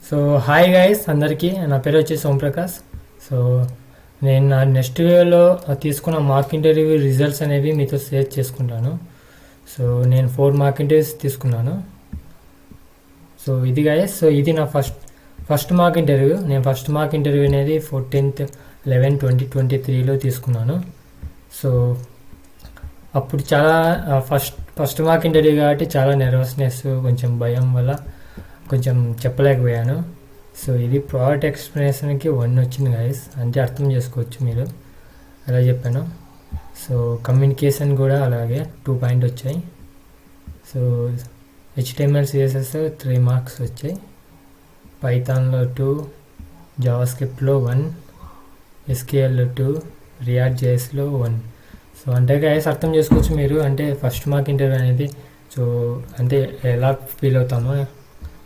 So hi guys అందరికీ, నా పేరు వచ్చేసి సోమప్రకాష్. సో నేను నా నెక్స్ట్ వీడియోలో తీసుకున్న మార్క్ ఇంటర్వ్యూ రిజల్ట్స్ అనేవి మీతో షేర్ చేసుకుంటాను. సో నేను 4 మార్క్ ఇంటర్వ్యూస్ తీసుకున్నాను. సో ఇది గైస్, సో ఇది నా ఫస్ట్ మార్క్ ఇంటర్వ్యూ. నేను ఫస్ట్ మార్క్ ఇంటర్వ్యూ అనేది 14/11/2023లో తీసుకున్నాను. సో అప్పుడు చాలా ఫస్ట్ మార్క్ ఇంటర్వ్యూ కాబట్టి చాలా నర్వస్నెస్, కొంచెం భయం వల్ల కొంచెం చెప్పలేకపోయాను. సో ఇది ప్రోడక్ట్ ఎక్స్ప్లెనేషన్కి 1 వచ్చింది గైస్, అంటే అర్థం చేసుకోవచ్చు మీరు ఎలా చెప్పాను. సో కమ్యూనికేషన్ కూడా అలాగే 2 పాయింట్ వచ్చాయి. సో HTML CSS 3 మార్క్స్ వచ్చాయి, పైథాన్లో 2, జావాస్క్రిప్ట్లో 1, SQL 2, రియాక్ట్ JSలో 1. సో అంటే గైస్ అర్థం చేసుకోవచ్చు మీరు, అంటే ఫస్ట్ మార్క్ ఇంటర్వ్యూ అనేది సో అంటే ఎలా ఫీల్ అవుతామో,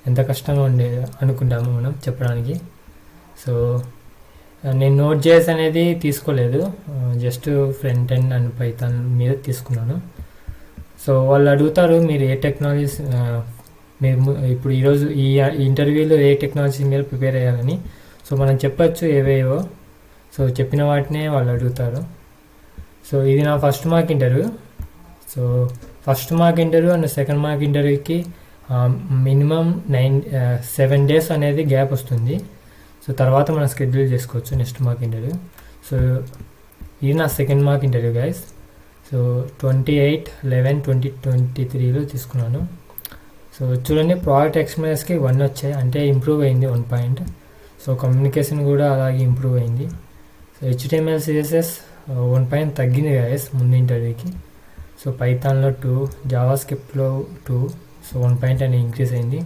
ఎంత కష్టంగా ఉండే అనుకుంటాము మనం చెప్పడానికి. సో నేను Node.js అనేది తీసుకోలేదు, just front end and Python మీద తీసుకున్నాను. సో వాళ్ళు అడుగుతారు మీరు ఏ టెక్నాలజీస్ మీరు ఇప్పుడు ఈరోజు ఈ ఇంటర్వ్యూలో ఏ టెక్నాలజీ మీద ప్రిపేర్ అయ్యాలని. సో మనం చెప్పచ్చు ఏవేవో, సో చెప్పిన వాటినే వాళ్ళు అడుగుతారు. సో ఇది నా first mark interview. So first mark interview and second mark ఇంటర్వ్యూకి మినిమం 7 days అనేది గ్యాప్ వస్తుంది. సో తర్వాత మనం షెడ్యూల్ చేసుకోవచ్చు నెక్స్ట్ మార్క్ ఇంటర్వ్యూ. సో ఇది నా second mark interview guys. So 28/11/2023లో తీసుకున్నాను. సో చూడండి, ప్రోడక్ట్ ఎక్స్ప్లెనేషన్కి 1 వచ్చాయి, అంటే ఇంప్రూవ్ అయింది 1 పాయింట్. సో కమ్యూనికేషన్ కూడా అలాగే ఇంప్రూవ్ అయింది. సో HTML CSS 1 పాయింట్ తగ్గింది గైస్ ముందు ఇంటర్వ్యూకి. సో పైథాన్లో 2, జావాస్క్రిప్ట్లో 2, సో 1 పాయింట్ అని ఇంక్రీజ్ అయింది.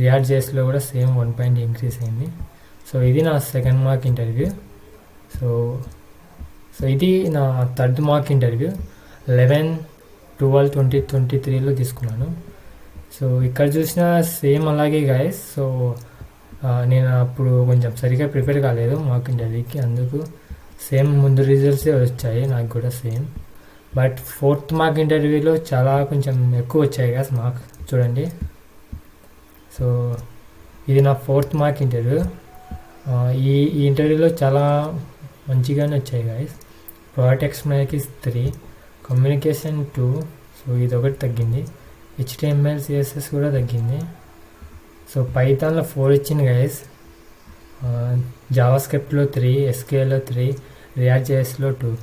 రియాక్ట్ JSలో కూడా సేమ్ 1 పాయింట్ ఇంక్రీజ్ అయింది. సో ఇది నా సెకండ్ మార్క్ ఇంటర్వ్యూ. సో ఇది నా థర్డ్ మార్క్ ఇంటర్వ్యూ 11/12/2023లో తీసుకున్నాను. సో ఇక్కడ చూసిన సేమ్ అలాగే గైస్. సో నేను అప్పుడు కొంచెం సరిగ్గా ప్రిపేర్ కాలేదు మార్క్ ఇంటర్వ్యూకి, అందుకు సేమ్ ముందు రిజల్ట్సే వచ్చాయి నాకు కూడా సేమ్. బట్ 4th మార్క్ ఇంటర్వ్యూలో చాలా కొంచెం ఎక్కువ వచ్చాయి గైస్ మార్క్ చూడండి. సో ఇది నా 4th మార్క్ ఇంటర్వ్యూ. ఈ ఇంటర్వ్యూలో చాలా మంచిగానే వచ్చాయి గైస్. ప్రోడక్ట్ ఎక్స్ప్లెనేషన్కి 3, కమ్యూనికేషన్ 2, సో ఇది ఒకటి తగ్గింది. HTML CSS కూడా తగ్గింది. సో పైథాన్లో 4 వచ్చింది గైస్, జావాస్క్రిప్ట్లో 3, SQLలో 3, రియాక్ట్ JSలో 2.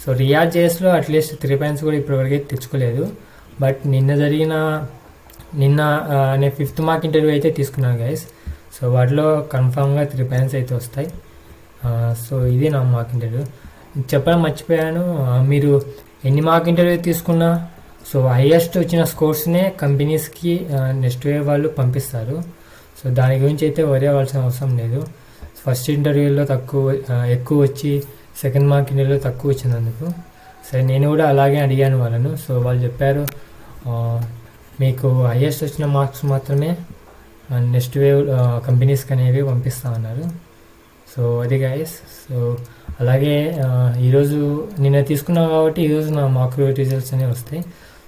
సో రియాక్ట్ JSలో అట్లీస్ట్ 3 పాయింట్స్ కూడా ఇప్పటివరకు తెచ్చుకోలేదు. బట్ నిన్న నేను 5th మార్క్ ఇంటర్వ్యూ అయితే తీసుకున్నాను గైస్. సో వాటిలో కన్ఫామ్గా 3 పాయింట్స్ అయితే వస్తాయి. సో ఇది నా మార్క్ ఇంటర్వ్యూ. చెప్పడం మర్చిపోయాను, మీరు ఎన్ని మార్క్ ఇంటర్వ్యూ తీసుకున్నా సో హైయెస్ట్ వచ్చిన స్కోర్స్నే కంపెనీస్కి నెక్స్ట్ వే వాళ్ళు పంపిస్తారు. సో దాని గురించి అయితే వరి అవ్వాల్సిన అవసరం లేదు. ఫస్ట్ ఇంటర్వ్యూలో ఎక్కువ వచ్చి సెకండ్ మార్క్ ఇంటర్వ్యూలో తక్కువ వచ్చినందుకు సరే నేను కూడా అలాగే అడిగాను వాళ్ళను. సో వాళ్ళు చెప్పారు మీకు హైయెస్ట్ వచ్చిన మార్క్స్ మాత్రమే నెక్స్ట్ వేవ్ కంపెనీస్కి అనేవి పంపిస్తా అన్నారు. సో అది గైస్. సో అలాగే ఈరోజు నిన్న తీసుకున్నాం కాబట్టి ఈరోజు నా మార్క్ రిజల్ట్స్ అనేవి వస్తాయి.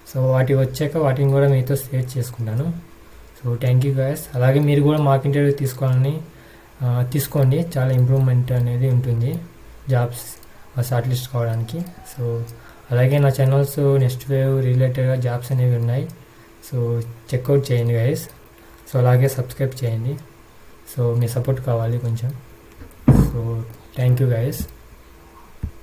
సో వాటికి వచ్చాక వాటిని కూడా మీతో షేర్ చేసుకుంటాను. So thank you guys. అలాగే మీరు కూడా మార్క్ ఇంటర్వ్యూ తీసుకోండి, చాలా ఇంప్రూవ్మెంట్ అనేది ఉంటుంది జాబ్స్ షార్ట్ లిస్ట్ కావడానికి. సో అలాగే నా ఛానల్స్ నెక్స్ట్ వేవ్ రిలేటెడ్గా జాబ్స్ అనేవి ఉన్నాయి. సో చెక్అవుట్ చేయండి గైస్. సో అలాగే సబ్స్క్రైబ్ చేయండి. సో మీ సపోర్ట్ కావాలి కొంచెం. So thank you guys.